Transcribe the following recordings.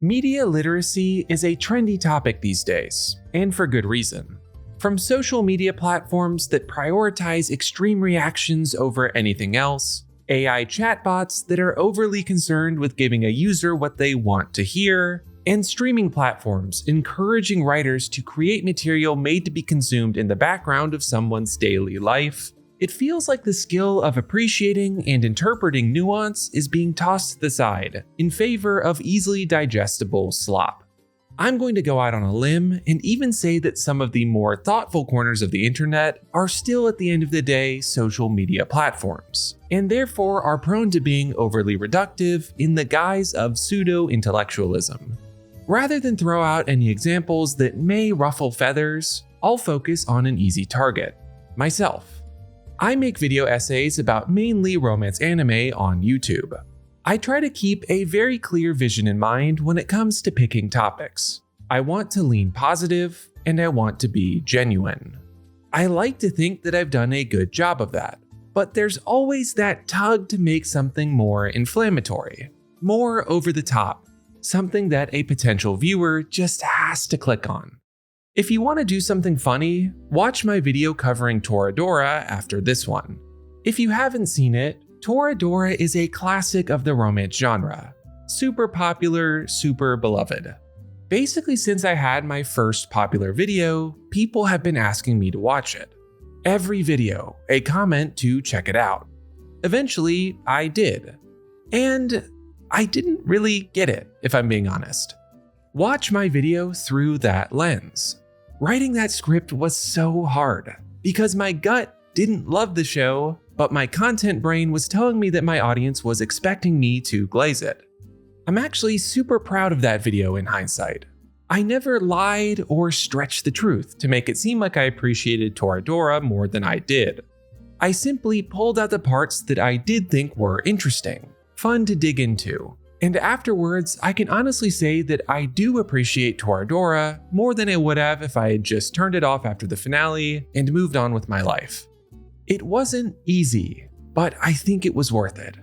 Media literacy is a trendy topic these days, and for good reason. From social media platforms that prioritize extreme reactions over anything else, AI chatbots that are overly concerned with giving a user what they want to hear, and streaming platforms encouraging writers to create material made to be consumed in the background of someone's daily life, it feels like the skill of appreciating and interpreting nuance is being tossed to the side in favor of easily digestible slop. I'm going to go out on a limb and even say that some of the more thoughtful corners of the internet are still at the end of the day social media platforms, and therefore are prone to being overly reductive in the guise of pseudo-intellectualism. Rather than throw out any examples that may ruffle feathers, I'll focus on an easy target: myself. I make video essays about mainly romance anime on YouTube. I try to keep a very clear vision in mind when it comes to picking topics. I want to lean positive, and I want to be genuine. I like to think that I've done a good job of that, but there's always that tug to make something more inflammatory, more over the top, something that a potential viewer just has to click on. If you want to do something funny, watch my video covering Toradora after this one. If you haven't seen it, Toradora is a classic of the romance genre. Super popular, super beloved. Basically, since I had my first popular video, people have been asking me to watch it. Every video, a comment to check it out. Eventually, I did. And I didn't really get it, if I'm being honest. Watch my video through that lens. Writing that script was so hard because my gut didn't love the show, but my content brain was telling me that my audience was expecting me to glaze it. I'm actually super proud of that video in hindsight. I never lied or stretched the truth to make it seem like I appreciated Toradora more than I did. I simply pulled out the parts that I did think were interesting, fun to dig into. And afterwards, I can honestly say that I do appreciate Toradora more than I would have if I had just turned it off after the finale and moved on with my life. It wasn't easy, but I think it was worth it.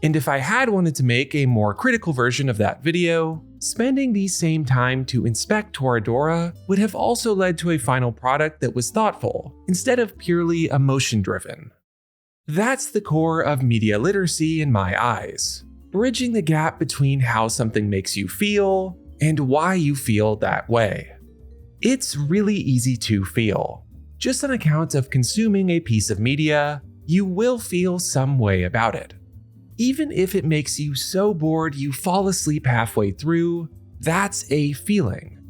And if I had wanted to make a more critical version of that video, spending the same time to inspect Toradora would have also led to a final product that was thoughtful, instead of purely emotion-driven. That's the core of media literacy in my eyes. Bridging the gap between how something makes you feel and why you feel that way. It's really easy to feel. Just on account of consuming a piece of media, you will feel some way about it. Even if it makes you so bored you fall asleep halfway through, that's a feeling.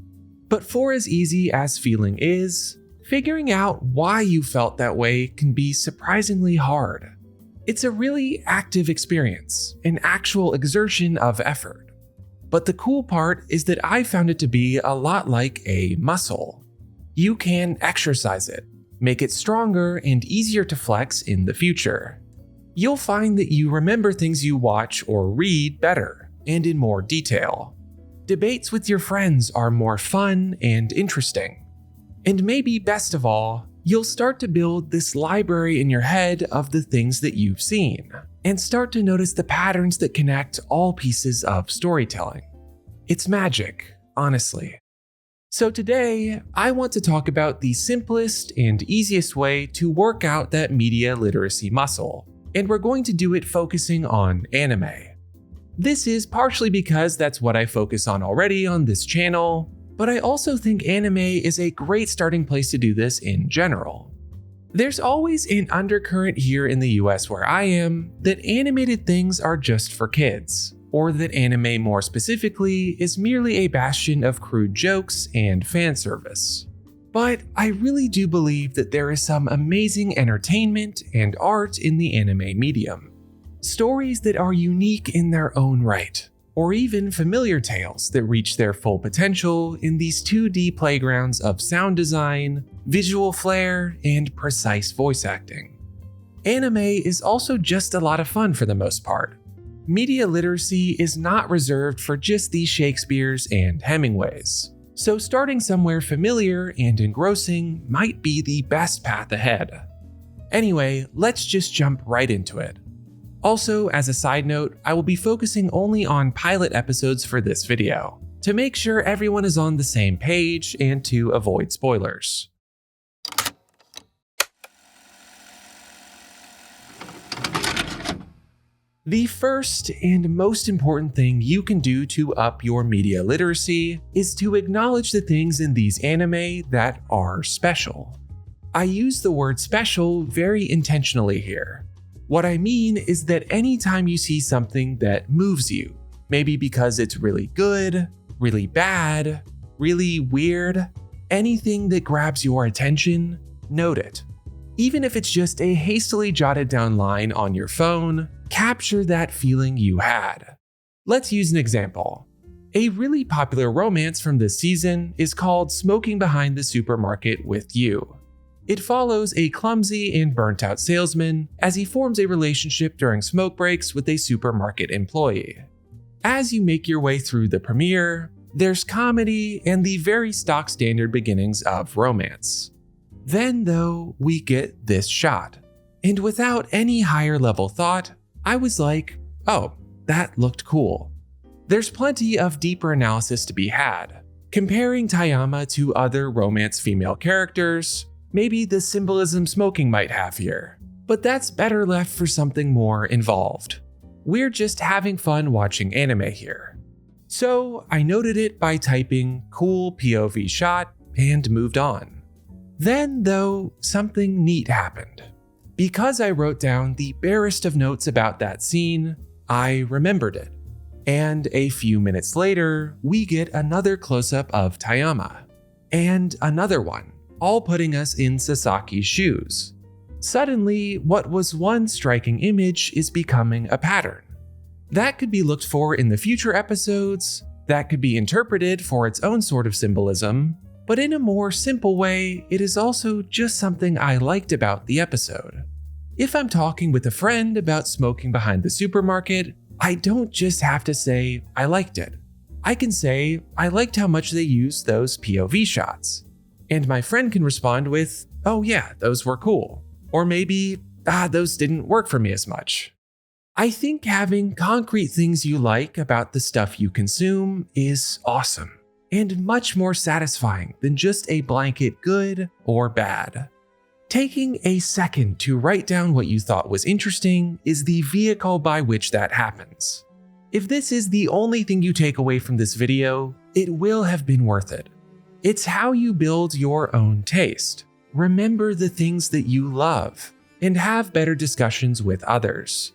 But for as easy as feeling is, figuring out why you felt that way can be surprisingly hard. It's a really active experience, an actual exertion of effort. But the cool part is that I found it to be a lot like a muscle. You can exercise it, make it stronger and easier to flex in the future. You'll find that you remember things you watch or read better and in more detail. Debates with your friends are more fun and interesting. And maybe best of all, you'll start to build this library in your head of the things that you've seen, and start to notice the patterns that connect all pieces of storytelling. It's magic, honestly. So today, I want to talk about the simplest and easiest way to work out that media literacy muscle, and we're going to do it focusing on anime. This is partially because that's what I focus on already on this channel, but I also think anime is a great starting place to do this in general. There's always an undercurrent here in the US where I am that animated things are just for kids, or that anime more specifically is merely a bastion of crude jokes and fan service. But I really do believe that there is some amazing entertainment and art in the anime medium. Stories that are unique in their own right, or even familiar tales that reach their full potential in these 2D playgrounds of sound design, visual flair, and precise voice acting. Anime is also just a lot of fun for the most part. Media literacy is not reserved for just the Shakespeares and Hemingways, so starting somewhere familiar and engrossing might be the best path ahead. Anyway, let's just jump right into it. Also, as a side note, I will be focusing only on pilot episodes for this video. to make sure everyone is on the same page and to avoid spoilers. The first and most important thing you can do to up your media literacy is to acknowledge the things in these anime that are special. I use the word special very intentionally here. What I mean is that anytime you see something that moves you, maybe because it's really good, really bad, really weird, anything that grabs your attention, note it. Even if it's just a hastily jotted down line on your phone, capture that feeling you had. Let's use an example. A really popular romance from this season is called Smoking Behind the Supermarket with You. It follows a clumsy and burnt-out salesman as he forms a relationship during smoke breaks with a supermarket employee. As you make your way through the premiere, there's comedy and the very stock standard beginnings of romance. Then, though, we get this shot. And without any higher level thought, I was like, oh, that looked cool. There's plenty of deeper analysis to be had. Comparing Tayama to other romance female characters, maybe the symbolism smoking might have here. But that's better left for something more involved. We're just having fun watching anime here. So I noted it by typing cool POV shot and moved on. Then, though, something neat happened. Because I wrote down the barest of notes about that scene, I remembered it. And a few minutes later, we get another close-up of Tayama. And another one, all putting us in Sasaki's shoes. Suddenly, what was one striking image is becoming a pattern. That could be looked for in the future episodes, that could be interpreted for its own sort of symbolism, but in a more simple way, it is also just something I liked about the episode. If I'm talking with a friend about Smoking Behind the Supermarket, I don't just have to say I liked it. I can say I liked how much they used those POV shots. And my friend can respond with, oh yeah, those were cool. Or maybe, those didn't work for me as much. I think having concrete things you like about the stuff you consume is awesome. And much more satisfying than just a blanket good or bad. Taking a second to write down what you thought was interesting is the vehicle by which that happens. If this is the only thing you take away from this video, it will have been worth it. It's how you build your own taste. Remember the things that you love, and have better discussions with others.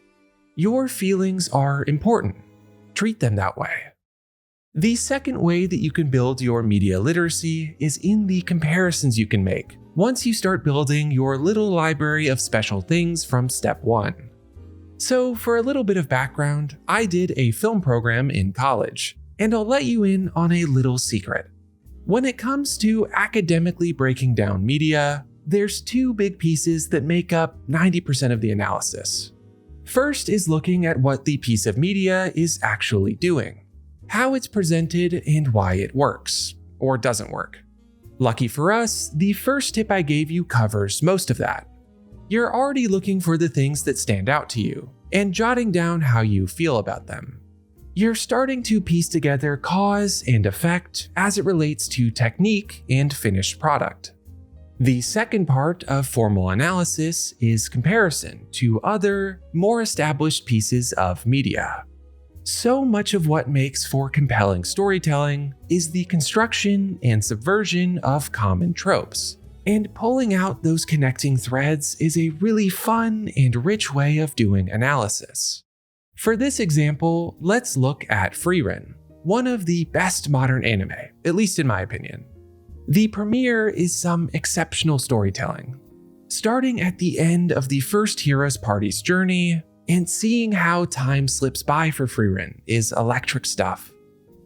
Your feelings are important. Treat them that way. The second way that you can build your media literacy is in the comparisons you can make once you start building your little library of special things from step 1. So for a little bit of background, I did a film program in college, and I'll let you in on a little secret. When it comes to academically breaking down media, there's two big pieces that make up 90% of the analysis. First is looking at what the piece of media is actually doing. How it's presented and why it works, or doesn't work. Lucky for us, the first tip I gave you covers most of that. You're already looking for the things that stand out to you, and jotting down how you feel about them. You're starting to piece together cause and effect as it relates to technique and finished product. The second part of formal analysis is comparison to other, more established pieces of media. So much of what makes for compelling storytelling is the construction and subversion of common tropes, and pulling out those connecting threads is a really fun and rich way of doing analysis. For this example, let's look at Frieren, one of the best modern anime, at least in my opinion. The premiere is some exceptional storytelling. Starting at the end of the first hero's party's journey, and seeing how time slips by for Frieren is electric stuff.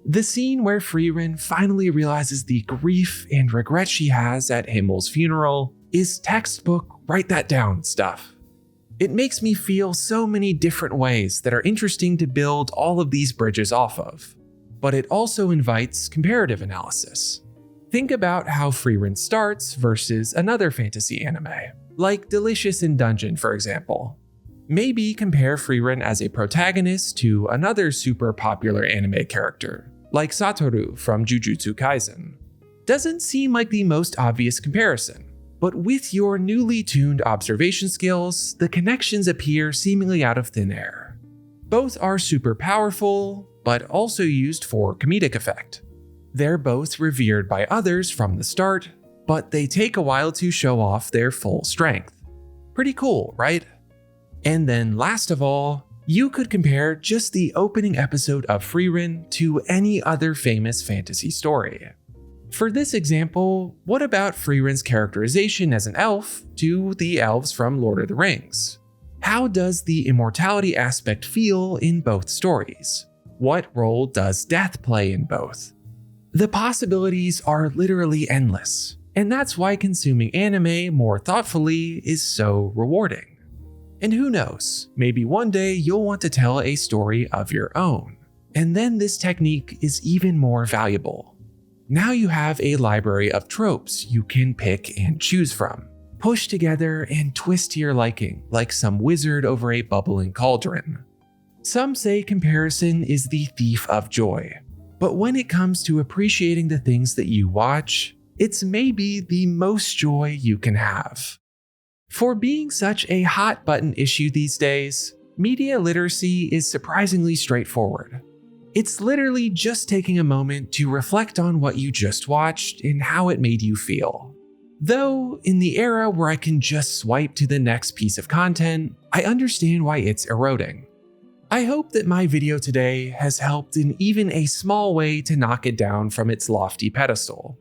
The scene where Frieren finally realizes the grief and regret she has at Himmel's funeral is textbook write that down stuff. It makes me feel so many different ways that are interesting to build all of these bridges off of. But it also invites comparative analysis. Think about how Frieren starts versus another fantasy anime, like Delicious in Dungeon, for example. Maybe compare Frieren as a protagonist to another super popular anime character, like Satoru from Jujutsu Kaisen. Doesn't seem like the most obvious comparison, but with your newly tuned observation skills, the connections appear seemingly out of thin air. Both are super powerful, but also used for comedic effect. They're both revered by others from the start, but they take a while to show off their full strength. Pretty cool, right? And then last of all, you could compare just the opening episode of Frieren to any other famous fantasy story. For this example, what about Frieren's characterization as an elf to the elves from Lord of the Rings? How does the immortality aspect feel in both stories? What role does death play in both? The possibilities are literally endless, and that's why consuming anime more thoughtfully is so rewarding. And who knows, maybe one day you'll want to tell a story of your own, and then this technique is even more valuable. Now you have a library of tropes you can pick and choose from, push together and twist to your liking like some wizard over a bubbling cauldron. Some say comparison is the thief of joy, but when it comes to appreciating the things that you watch, it's maybe the most joy you can have. For being such a hot button issue these days, media literacy is surprisingly straightforward. It's literally just taking a moment to reflect on what you just watched and how it made you feel. Though, in the era where I can just swipe to the next piece of content, I understand why it's eroding. I hope that my video today has helped in even a small way to knock it down from its lofty pedestal.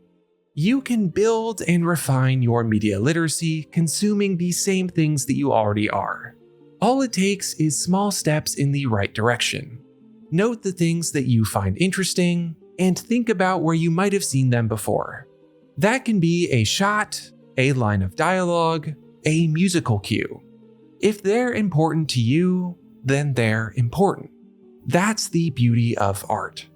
You can build and refine your media literacy consuming the same things that you already are. All it takes is small steps in the right direction. Note the things that you find interesting, and think about where you might have seen them before. That can be a shot, a line of dialogue, a musical cue. If they're important to you, then they're important. That's the beauty of art.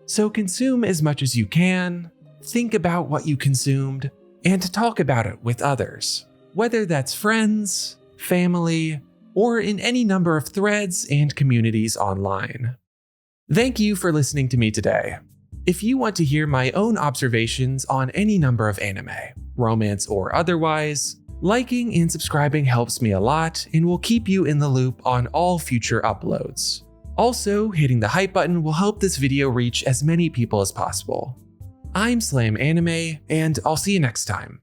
So consume as much as you can, think about what you consumed, and talk about it with others, whether that's friends, family, or in any number of threads and communities online. Thank you for listening to me today. If you want to hear my own observations on any number of anime, romance or otherwise, liking and subscribing helps me a lot and will keep you in the loop on all future uploads. Also, hitting the hype button will help this video reach as many people as possible. I'm Slam Anime, and I'll see you next time.